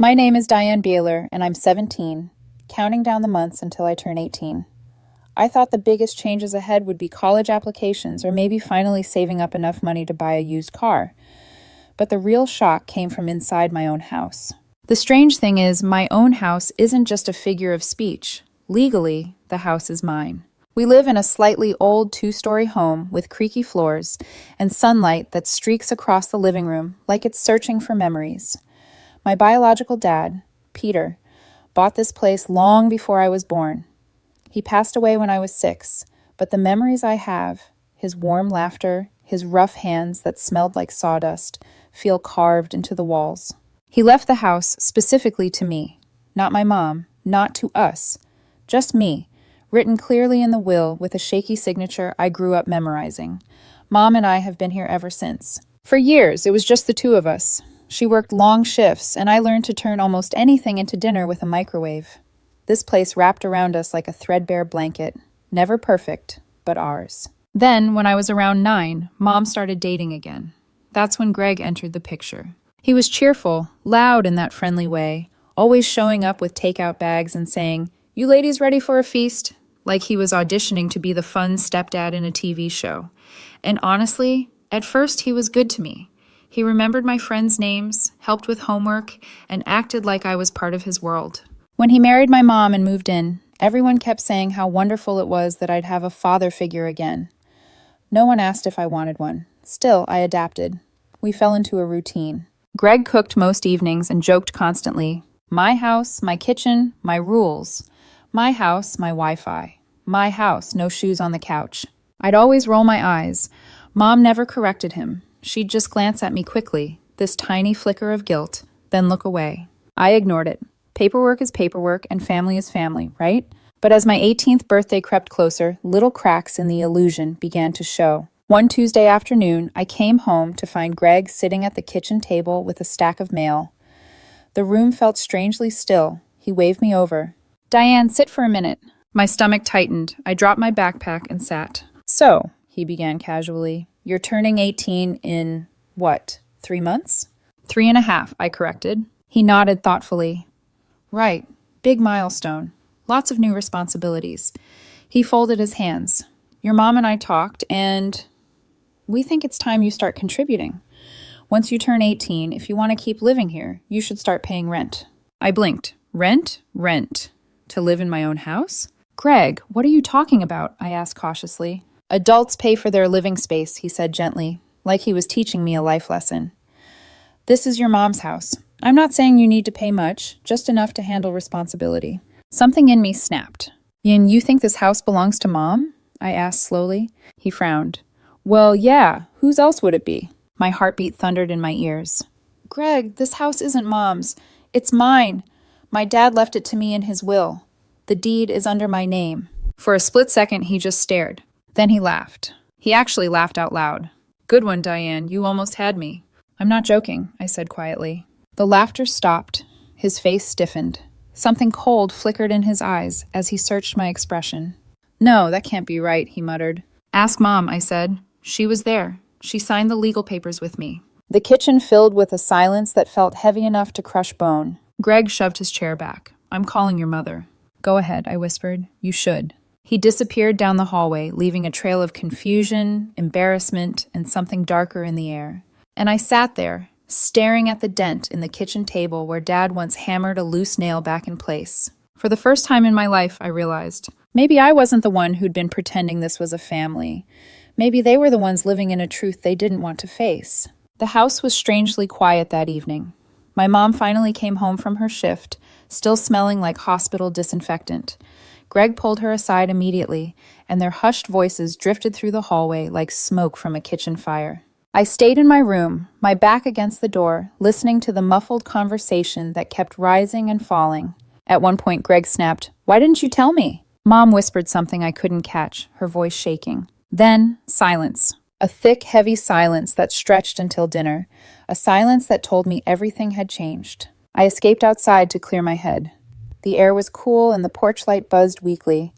My name is Diane Beeler, and I'm 17, counting down the months until I turn 18. I thought the biggest changes ahead would be college applications or maybe finally saving up enough money to buy a used car. But the real shock came from inside my own house. The strange thing is, my own house isn't just a figure of speech. Legally, the house is mine. We live in a slightly old two-story home with creaky floors and sunlight that streaks across the living room like it's searching for memories. My biological dad, Peter, bought this place long before I was born. He passed away when I was 6, but the memories I have, his warm laughter, his rough hands that smelled like sawdust, feel carved into the walls. He left the house specifically to me, not my mom, not to us, just me, written clearly in the will with a shaky signature I grew up memorizing. Mom and I have been here ever since. For years, it was just the two of us. She worked long shifts, and I learned to turn almost anything into dinner with a microwave. This place wrapped around us like a threadbare blanket, never perfect, but ours. Then, when I was around 9, Mom started dating again. That's when Greg entered the picture. He was cheerful, loud in that friendly way, always showing up with takeout bags and saying, "You ladies ready for a feast?" Like he was auditioning to be the fun stepdad in a TV show. And honestly, at first he was good to me. He remembered my friends' names, helped with homework, and acted like I was part of his world. When he married my mom and moved in, everyone kept saying how wonderful it was that I'd have a father figure again. No one asked if I wanted one. Still, I adapted. We fell into a routine. Greg cooked most evenings and joked constantly, "My house, my kitchen, my rules. My house, my Wi-Fi. My house, no shoes on the couch." I'd always roll my eyes. Mom never corrected him. She'd just glance at me quickly, this tiny flicker of guilt, then look away. I ignored it. Paperwork is paperwork and family is family, right? But as my 18th birthday crept closer, little cracks in the illusion began to show. One Tuesday afternoon, I came home to find Greg sitting at the kitchen table with a stack of mail. The room felt strangely still. He waved me over. "Diane, sit for a minute." My stomach tightened. I dropped my backpack and sat. "So," he began casually, "you're turning 18 in, what, 3 months?" 3.5, I corrected. He nodded thoughtfully. "Right, big milestone. Lots of new responsibilities." He folded his hands. "Your mom and I talked, and we think it's time you start contributing. Once you turn 18, if you want to keep living here, you should start paying rent." I blinked. Rent? Rent. To live in my own house? "Greg, what are you talking about?" I asked cautiously. "Adults pay for their living space," he said gently, like he was teaching me a life lesson. "This is your mom's house. I'm not saying you need to pay much, just enough to handle responsibility." Something in me snapped. "Yin, you think this house belongs to Mom?" I asked slowly. He frowned. "Well, yeah, whose else would it be?" My heartbeat thundered in my ears. "Greg, this house isn't Mom's. It's mine. My dad left it to me in his will. The deed is under my name." For a split second, he just stared. Then he laughed. He actually laughed out loud. "Good one, Diane. You almost had me." "I'm not joking," I said quietly. The laughter stopped. His face stiffened. Something cold flickered in his eyes as he searched my expression. "No, that can't be right," he muttered. "Ask Mom," I said. "She was there. She signed the legal papers with me." The kitchen filled with a silence that felt heavy enough to crush bone. Greg shoved his chair back. "I'm calling your mother." "Go ahead," I whispered. "You should." He disappeared down the hallway, leaving a trail of confusion, embarrassment, and something darker in the air. And I sat there, staring at the dent in the kitchen table where Dad once hammered a loose nail back in place. For the first time in my life, I realized, maybe I wasn't the one who'd been pretending this was a family. Maybe they were the ones living in a truth they didn't want to face. The house was strangely quiet that evening. My mom finally came home from her shift, still smelling like hospital disinfectant. Greg pulled her aside immediately, and their hushed voices drifted through the hallway like smoke from a kitchen fire. I stayed in my room, my back against the door, listening to the muffled conversation that kept rising and falling. At one point, Greg snapped, "Why didn't you tell me?" Mom whispered something I couldn't catch, her voice shaking. Then, silence. A thick, heavy silence that stretched until dinner. A silence that told me everything had changed. I escaped outside to clear my head. The air was cool and the porch light buzzed weakly.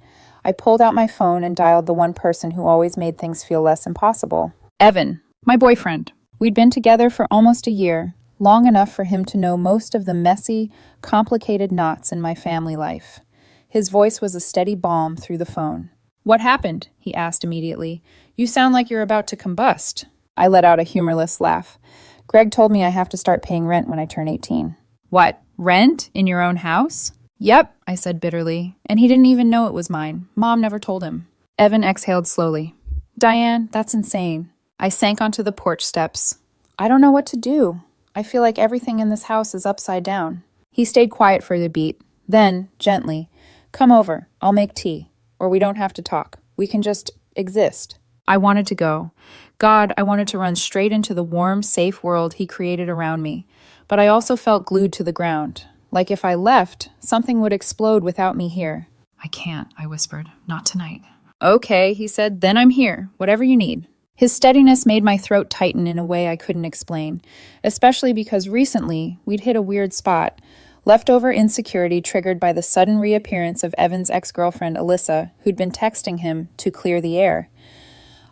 I pulled out my phone and dialed the one person who always made things feel less impossible. Evan, my boyfriend. We'd been together for almost a year, long enough for him to know most of the messy, complicated knots in my family life. His voice was a steady balm through the phone. "What happened?" he asked immediately. "You sound like you're about to combust." I let out a humorless laugh. "Greg told me I have to start paying rent when I turn 18. "What? Rent? In your own house?" "Yep," I said bitterly. "And he didn't even know it was mine. Mom never told him." Evan exhaled slowly. "Diane, that's insane." I sank onto the porch steps. "I don't know what to do. I feel like everything in this house is upside down." He stayed quiet for a beat. Then, gently, "Come over. I'll make tea. Or we don't have to talk. We can just exist." I wanted to go. God, I wanted to run straight into the warm, safe world he created around me. But I also felt glued to the ground. Like if I left, something would explode without me here. "I can't," I whispered. "Not tonight." "Okay," he said. "Then I'm here. Whatever you need." His steadiness made my throat tighten in a way I couldn't explain, especially because recently we'd hit a weird spot. Leftover insecurity triggered by the sudden reappearance of Evan's ex-girlfriend, Alyssa, who'd been texting him to clear the air.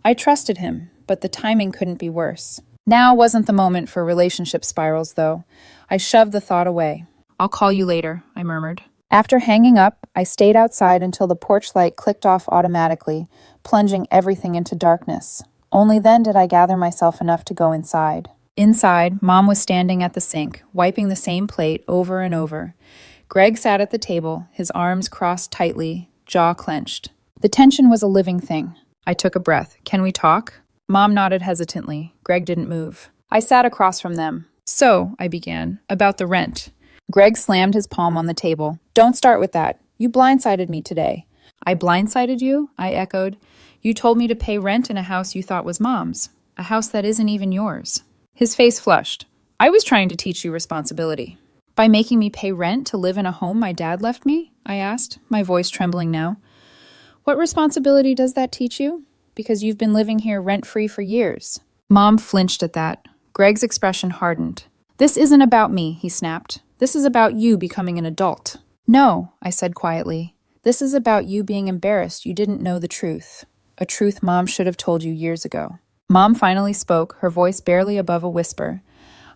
I trusted him, but the timing couldn't be worse. Now wasn't the moment for relationship spirals, though. I shoved the thought away. "I'll call you later," I murmured. After hanging up, I stayed outside until the porch light clicked off automatically, plunging everything into darkness. Only then did I gather myself enough to go inside. Inside, Mom was standing at the sink, wiping the same plate over and over. Greg sat at the table, his arms crossed tightly, jaw clenched. The tension was a living thing. I took a breath. "Can we talk?" Mom nodded hesitantly. Greg didn't move. I sat across from them. "So," I began, "about the rent." Greg slammed his palm on the table. "Don't start with that. You blindsided me today." "I blindsided you?" I echoed. "You told me to pay rent in a house you thought was Mom's. A house that isn't even yours." His face flushed. "I was trying to teach you responsibility." "By making me pay rent to live in a home my dad left me?" I asked, my voice trembling now. "What responsibility does that teach you? Because you've been living here rent-free for years." Mom flinched at that. Greg's expression hardened. "This isn't about me," he snapped. "This is about you becoming an adult." "No," I said quietly. "This is about you being embarrassed you didn't know the truth. A truth Mom should have told you years ago." Mom finally spoke, her voice barely above a whisper.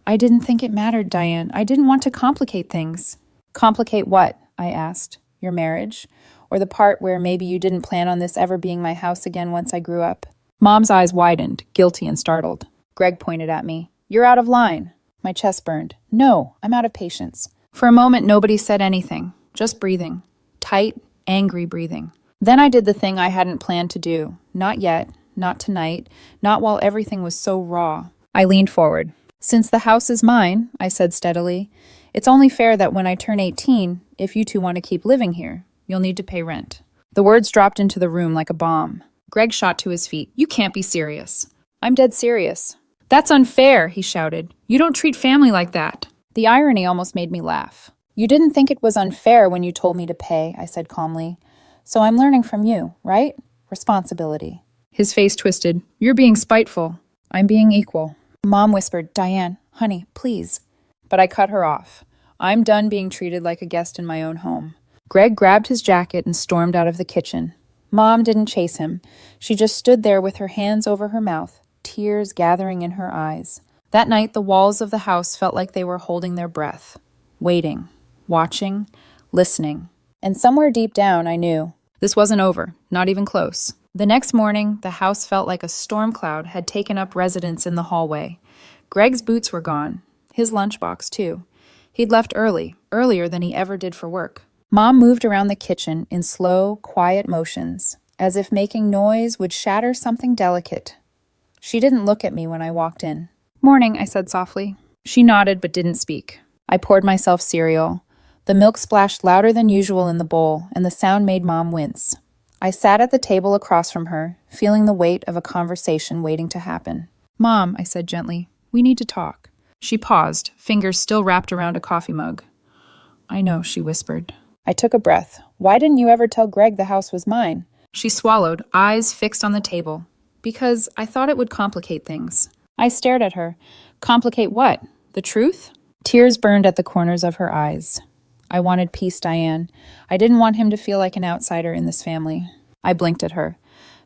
"I didn't think it mattered, Diane. I didn't want to complicate things." "Complicate what?" I asked. "Your marriage? Or the part where maybe you didn't plan on this ever being my house again once I grew up?" Mom's eyes widened, guilty and startled. Greg pointed at me. "You're out of line." My chest burned. "No, I'm out of patience." For a moment, nobody said anything, just breathing. Tight, angry breathing. Then I did the thing I hadn't planned to do. Not yet. Not tonight, not while everything was so raw. I leaned forward. "Since the house is mine," I said steadily, "it's only fair that when I turn 18, if you two want to keep living here, you'll need to pay rent." The words dropped into the room like a bomb. Greg shot to his feet. "You can't be serious." "I'm dead serious." "That's unfair," he shouted. "You don't treat family like that." The irony almost made me laugh. "You didn't think it was unfair when you told me to pay," I said calmly. "So I'm learning from you, right? Responsibility." His face twisted. "You're being spiteful." "I'm being equal." Mom whispered, "Diane, honey, please." But I cut her off. I'm done being treated like a guest in my own home. Greg grabbed his jacket and stormed out of the kitchen. Mom didn't chase him. She just stood there with her hands over her mouth, tears gathering in her eyes. That night, the walls of the house felt like they were holding their breath, waiting, watching, listening. And somewhere deep down, I knew this wasn't over, not even close. The next morning, the house felt like a storm cloud had taken up residence in the hallway. Greg's boots were gone. His lunchbox, too. He'd left early, earlier than he ever did for work. Mom moved around the kitchen in slow, quiet motions, as if making noise would shatter something delicate. She didn't look at me when I walked in. "Morning," I said softly. She nodded but didn't speak. I poured myself cereal. The milk splashed louder than usual in the bowl, and the sound made Mom wince. I sat at the table across from her, feeling the weight of a conversation waiting to happen. "Mom," I said gently, "we need to talk." She paused, fingers still wrapped around a coffee mug. "I know," she whispered. I took a breath. "Why didn't you ever tell Greg the house was mine?" She swallowed, eyes fixed on the table. "Because I thought it would complicate things." I stared at her. "Complicate what? The truth?" Tears burned at the corners of her eyes. I wanted peace, Diane. I didn't want him to feel like an outsider in this family. I blinked at her.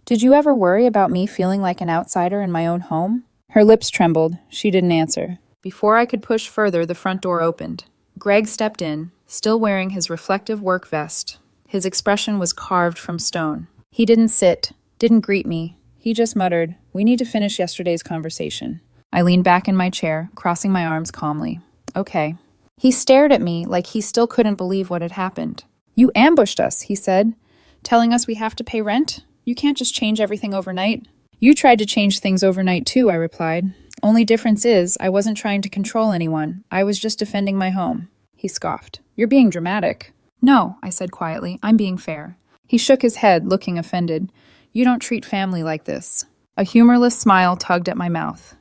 "Did you ever worry about me feeling like an outsider in my own home?" Her lips trembled. She didn't answer. Before I could push further, the front door opened. Greg stepped in, still wearing his reflective work vest. His expression was carved from stone. He didn't sit, didn't greet me. He just muttered, "We need to finish yesterday's conversation." I leaned back in my chair, crossing my arms calmly. Okay. He stared at me like he still couldn't believe what had happened. "You ambushed us," he said, "telling us we have to pay rent? You can't just change everything overnight." "You tried to change things overnight too," I replied. "Only difference is, I wasn't trying to control anyone. I was just defending my home." He scoffed. "You're being dramatic." "No," I said quietly. "I'm being fair." He shook his head, looking offended. "You don't treat family like this." A humorless smile tugged at my mouth.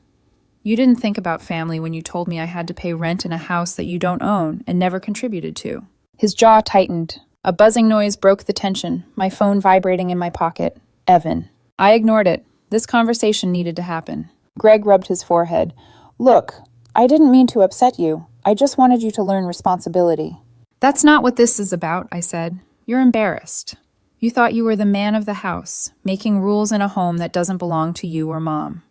"You didn't think about family when you told me I had to pay rent in a house that you don't own and never contributed to." His jaw tightened. A buzzing noise broke the tension, my phone vibrating in my pocket. Evan. I ignored it. This conversation needed to happen. Greg rubbed his forehead. "Look, I didn't mean to upset you. I just wanted you to learn responsibility." "That's not what this is about," I said. "You're embarrassed. You thought you were the man of the house, making rules in a home that doesn't belong to you or Mom.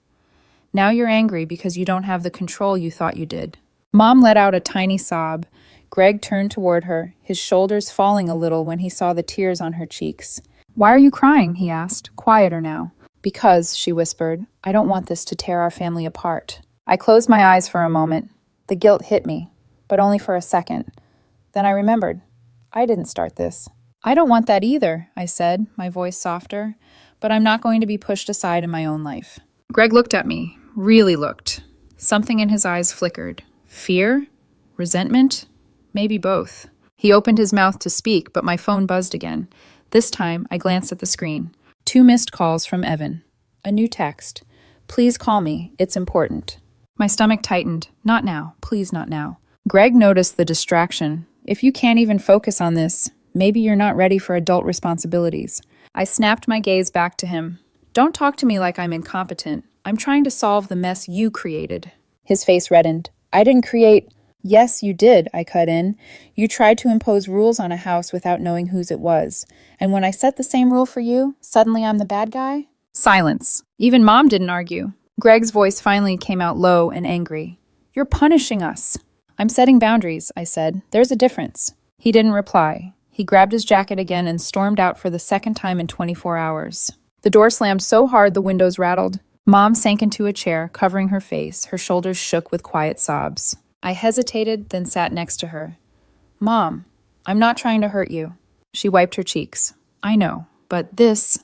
Now you're angry because you don't have the control you thought you did." Mom let out a tiny sob. Greg turned toward her, his shoulders falling a little when he saw the tears on her cheeks. "Why are you crying?" he asked, quieter now. "Because," she whispered, "I don't want this to tear our family apart." I closed my eyes for a moment. The guilt hit me, but only for a second. Then I remembered. I didn't start this. "I don't want that either," I said, my voice softer, "but I'm not going to be pushed aside in my own life." Greg looked at me, really looked. Something in his eyes flickered. Fear? Resentment? Maybe both. He opened his mouth to speak, but my phone buzzed again. This time, I glanced at the screen. 2 missed calls from Evan. A new text. "Please call me. It's important." My stomach tightened. Not now. Please not now. Greg noticed the distraction. If you can't even focus on this, maybe you're not ready for adult responsibilities. I snapped my gaze back to him. "Don't talk to me like I'm incompetent. I'm trying to solve the mess you created." His face reddened. "I didn't create—" "Yes, you did," I cut in. "You tried to impose rules on a house without knowing whose it was. And when I set the same rule for you, suddenly I'm the bad guy?" Silence. Even Mom didn't argue. Greg's voice finally came out low and angry. "You're punishing us." "I'm setting boundaries," I said. "There's a difference." He didn't reply. He grabbed his jacket again and stormed out for the second time in 24 hours. The door slammed so hard the windows rattled. Mom sank into a chair, covering her face. Her shoulders shook with quiet sobs. I hesitated, then sat next to her. "Mom, I'm not trying to hurt you." She wiped her cheeks. "I know, but this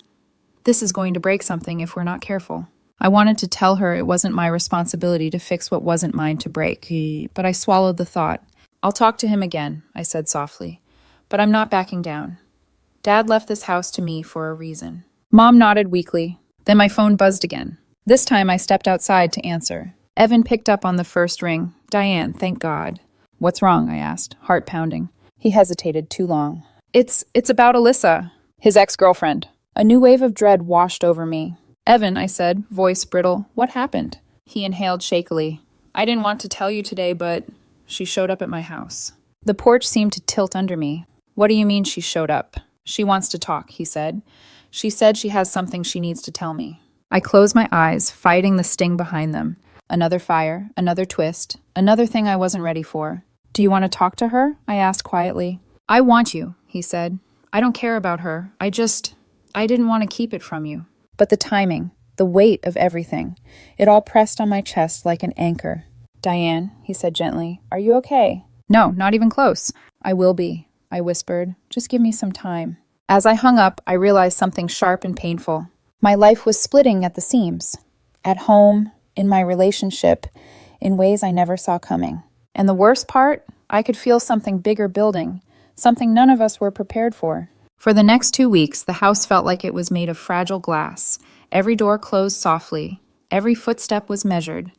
is going to break something if we're not careful." I wanted to tell her it wasn't my responsibility to fix what wasn't mine to break, but I swallowed the thought. "I'll talk to him again," I said softly. "But I'm not backing down. Dad left this house to me for a reason." Mom nodded weakly. Then my phone buzzed again. This time I stepped outside to answer. Evan picked up on the first ring. "Diane, thank God." "What's wrong?" I asked, heart pounding. He hesitated too long. It's about Alyssa, his ex-girlfriend." A new wave of dread washed over me. "Evan," I said, voice brittle, "what happened?" He inhaled shakily. "I didn't want to tell you today, but she showed up at my house." The porch seemed to tilt under me. "What do you mean she showed up?" "She wants to talk," he said. "She said she has something she needs to tell me." I closed my eyes, fighting the sting behind them. Another fire, another twist, another thing I wasn't ready for. "Do you want to talk to her?" I asked quietly. "I want you," he said. "I don't care about her. I didn't want to keep it from you." But the timing, the weight of everything, it all pressed on my chest like an anchor. "Diane," he said gently, "are you okay?" "No, not even close." "I will be," I whispered. "Just give me some time." As I hung up, I realized something sharp and painful. My life was splitting at the seams. At home, in my relationship, in ways I never saw coming. And the worst part, I could feel something bigger building, something none of us were prepared for. For the next 2 weeks, the house felt like it was made of fragile glass. Every door closed softly. Every footstep was measured.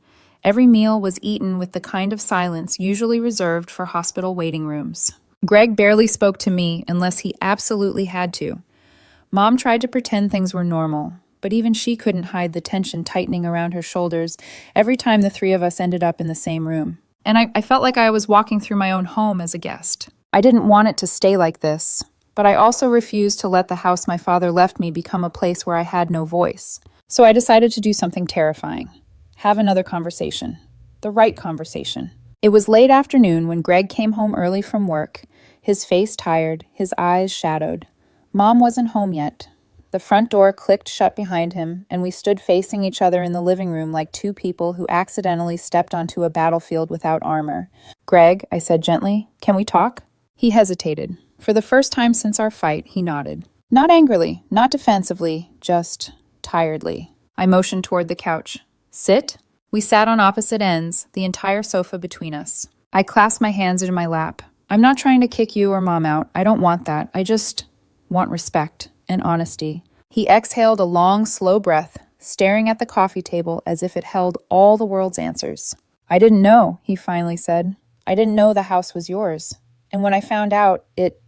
Every meal was eaten with the kind of silence usually reserved for hospital waiting rooms. Greg barely spoke to me unless he absolutely had to. Mom tried to pretend things were normal, but even she couldn't hide the tension tightening around her shoulders every time the 3 of us ended up in the same room. And I felt like I was walking through my own home as a guest. I didn't want it to stay like this, but I also refused to let the house my father left me become a place where I had no voice. So I decided to do something terrifying. Have another conversation. The right conversation. It was late afternoon when Greg came home early from work, his face tired, his eyes shadowed. Mom wasn't home yet. The front door clicked shut behind him, and we stood facing each other in the living room like two people who accidentally stepped onto a battlefield without armor. "Greg," I said gently, "can we talk?" He hesitated. For the first time since our fight, he nodded. Not angrily, not defensively, just tiredly. I motioned toward the couch. "Sit?" We sat on opposite ends, the entire sofa between us. I clasped my hands in my lap. "I'm not trying to kick you or Mom out. I don't want that. I just want respect and honesty." He exhaled a long, slow breath, staring at the coffee table as if it held all the world's answers. "I didn't know," he finally said. "I didn't know the house was yours. And when I found out, it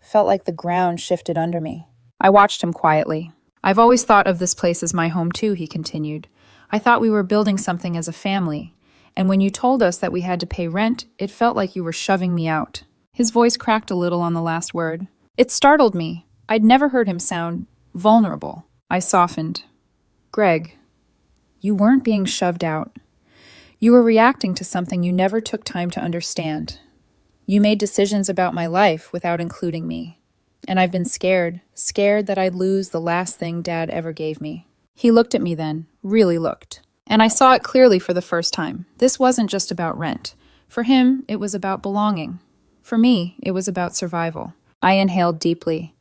felt like the ground shifted under me." I watched him quietly. "I've always thought of this place as my home too," he continued. "I thought we were building something as a family. And when you told us that we had to pay rent, it felt like you were shoving me out." His voice cracked a little on the last word. It startled me. I'd never heard him sound vulnerable. I softened. "Greg, you weren't being shoved out. You were reacting to something you never took time to understand. You made decisions about my life without including me. And I've been scared that I'd lose the last thing Dad ever gave me." He looked at me then, really looked. And I saw it clearly for the first time. This wasn't just about rent. For him, it was about belonging. For me, it was about survival. I inhaled deeply.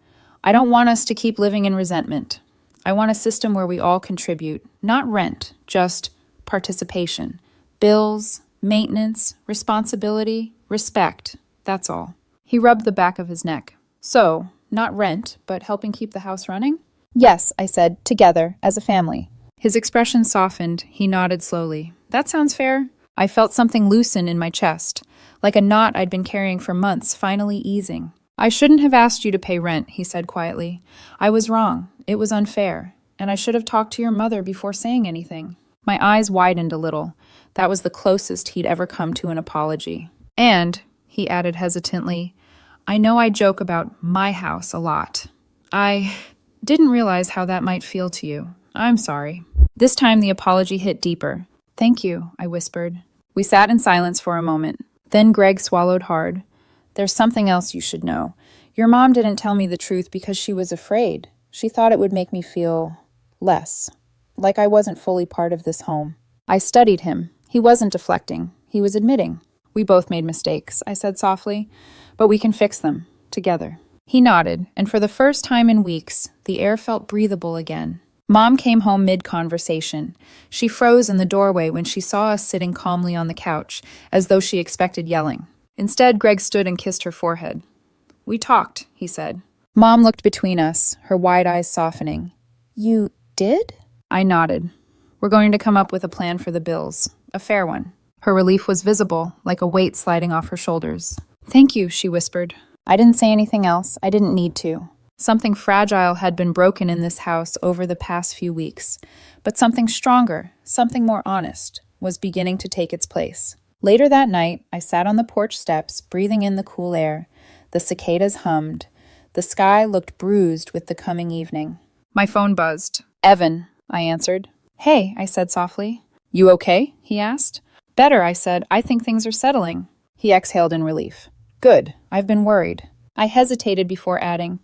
"I don't want us to keep living in resentment. I want a system where we all contribute, not rent, just participation. Bills, maintenance, responsibility, respect, that's all." He rubbed the back of his neck. "So, not rent, but helping keep the house running?" "Yes," I said, "together, as a family." His expression softened. He nodded slowly. "That sounds fair." I felt something loosen in my chest, like a knot I'd been carrying for months finally easing. "I shouldn't have asked you to pay rent," he said quietly. "I was wrong. It was unfair. And I should have talked to your mother before saying anything." My eyes widened a little. That was the closest he'd ever come to an apology. "And," he added hesitantly, "I know I joke about my house a lot. I didn't realize how that might feel to you. I'm sorry." This time the apology hit deeper. "Thank you," I whispered. We sat in silence for a moment. Then Greg swallowed hard. "There's something else you should know. Your mom didn't tell me the truth because she was afraid. She thought it would make me feel less, like I wasn't fully part of this home." I studied him. He wasn't deflecting. He was admitting. "We both made mistakes," I said softly, "but we can fix them, together." He nodded, and for the first time in weeks, the air felt breathable again. Mom came home mid-conversation. She froze in the doorway when she saw us sitting calmly on the couch, as though she expected yelling. Instead, Greg stood and kissed her forehead. "We talked," he said. Mom looked between us, her wide eyes softening. "You did?" I nodded. "We're going to come up with a plan for the bills. A fair one." Her relief was visible, like a weight sliding off her shoulders. "Thank you," she whispered. I didn't say anything else. I didn't need to. Something fragile had been broken in this house over the past few weeks, but something stronger, something more honest, was beginning to take its place. Later that night, I sat on the porch steps, breathing in the cool air. The cicadas hummed. The sky looked bruised with the coming evening. My phone buzzed. "Evan," I answered. "Hey," I said softly. "You okay?" he asked. "Better," I said. "I think things are settling." He exhaled in relief. "Good. I've been worried." I hesitated before adding,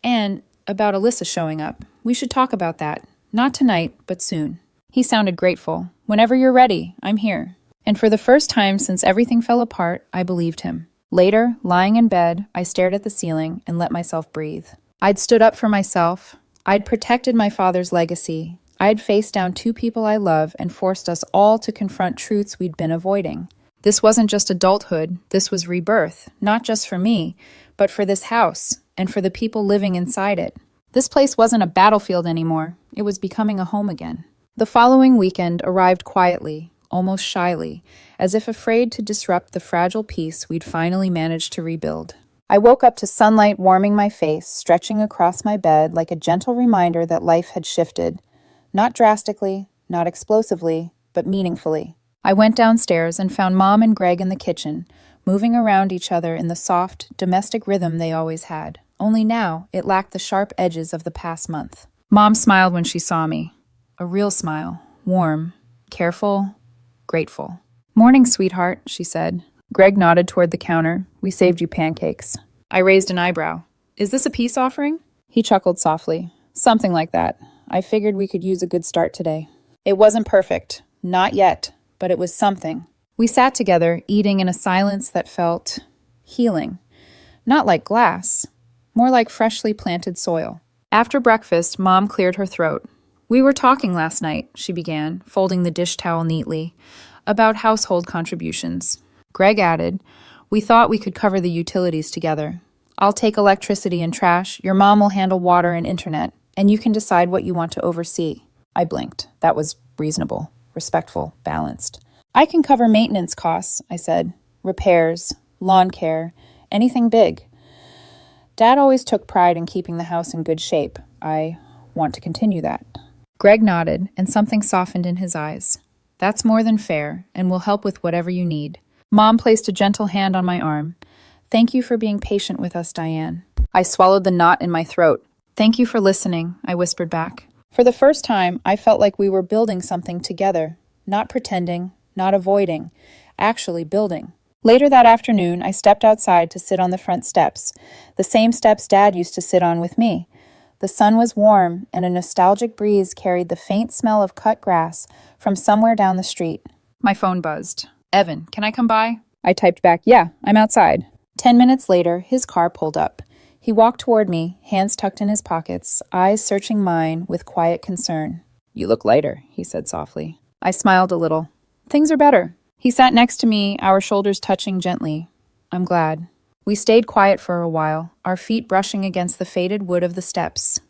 "And about Alyssa showing up. We should talk about that. Not tonight, but soon." He sounded grateful. "Whenever you're ready, I'm here." And for the first time since everything fell apart, I believed him. Later, lying in bed, I stared at the ceiling and let myself breathe. I'd stood up for myself. I'd protected my father's legacy. I'd faced down two people I love and forced us all to confront truths we'd been avoiding. This wasn't just adulthood, this was rebirth, not just for me, but for this house and for the people living inside it. This place wasn't a battlefield anymore, it was becoming a home again. The following weekend arrived quietly, almost shyly, as if afraid to disrupt the fragile peace we'd finally managed to rebuild. I woke up to sunlight warming my face, stretching across my bed like a gentle reminder that life had shifted. Not drastically, not explosively, but meaningfully. I went downstairs and found Mom and Greg in the kitchen, moving around each other in the soft, domestic rhythm they always had. Only now, it lacked the sharp edges of the past month. Mom smiled when she saw me. A real smile, warm, careful, grateful. Morning, sweetheart, she said. Greg nodded toward the counter. We saved you pancakes. I raised an eyebrow. Is this a peace offering? He chuckled softly. Something like that. I figured we could use a good start today. It wasn't perfect. Not yet. But it was something. We sat together, eating in a silence that felt healing. Not like glass. More like freshly planted soil. After breakfast, Mom cleared her throat. We were talking last night, she began, folding the dish towel neatly, about household contributions. Greg added, we thought we could cover the utilities together. I'll take electricity and trash, your mom will handle water and internet, and you can decide what you want to oversee. I blinked. That was reasonable, respectful, balanced. I can cover maintenance costs, I said. Repairs, lawn care, anything big. Dad always took pride in keeping the house in good shape. I want to continue that. Greg nodded, and something softened in his eyes. That's more than fair, and will help with whatever you need. Mom placed a gentle hand on my arm. Thank you for being patient with us, Diane. I swallowed the knot in my throat. Thank you for listening, I whispered back. For the first time, I felt like we were building something together. Not pretending, not avoiding, actually building. Later that afternoon, I stepped outside to sit on the front steps, the same steps Dad used to sit on with me. The sun was warm, and a nostalgic breeze carried the faint smell of cut grass from somewhere down the street. My phone buzzed. Evan, can I come by? I typed back, yeah, I'm outside. 10 minutes later, his car pulled up. He walked toward me, hands tucked in his pockets, eyes searching mine with quiet concern. You look lighter, he said softly. I smiled a little. Things are better. He sat next to me, our shoulders touching gently. I'm glad. We stayed quiet for a while, our feet brushing against the faded wood of the steps.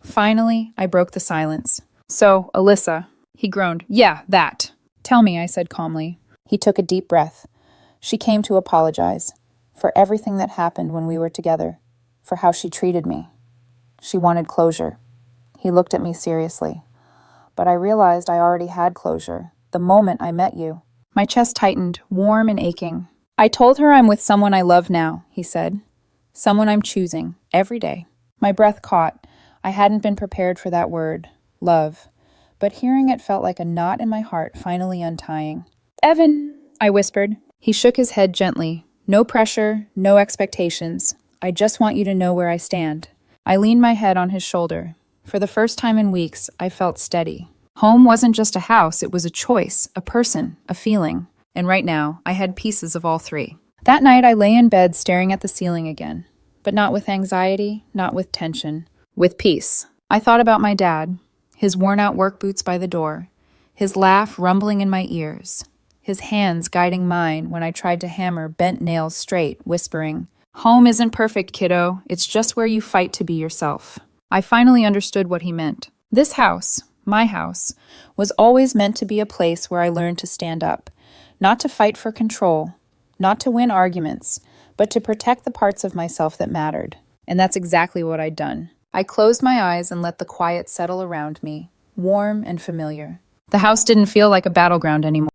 Finally, I broke the silence. So, Alyssa, he groaned. Yeah, that. Tell me, I said calmly. He took a deep breath. She came to apologize for everything that happened when we were together, for how she treated me. She wanted closure. He looked at me seriously. But I realized I already had closure, the moment I met you. My chest tightened, warm and aching. I told her I'm with someone I love now, he said. Someone I'm choosing, every day. My breath caught. I hadn't been prepared for that word, love. But hearing it felt like a knot in my heart finally untying. Evan, I whispered. He shook his head gently. No pressure, no expectations. I just want you to know where I stand. I leaned my head on his shoulder. For the first time in weeks, I felt steady. Home wasn't just a house, it was a choice, a person, a feeling. And right now, I had pieces of all three. That night, I lay in bed staring at the ceiling again. But not with anxiety, not with tension. With peace. I thought about my dad, his worn-out work boots by the door, his laugh rumbling in my ears, his hands guiding mine when I tried to hammer bent nails straight, whispering, Home isn't perfect, kiddo. It's just where you fight to be yourself. I finally understood what he meant. This house, my house, was always meant to be a place where I learned to stand up. Not to fight for control, not to win arguments, but to protect the parts of myself that mattered. And that's exactly what I'd done. I closed my eyes and let the quiet settle around me, warm and familiar. The house didn't feel like a battleground anymore.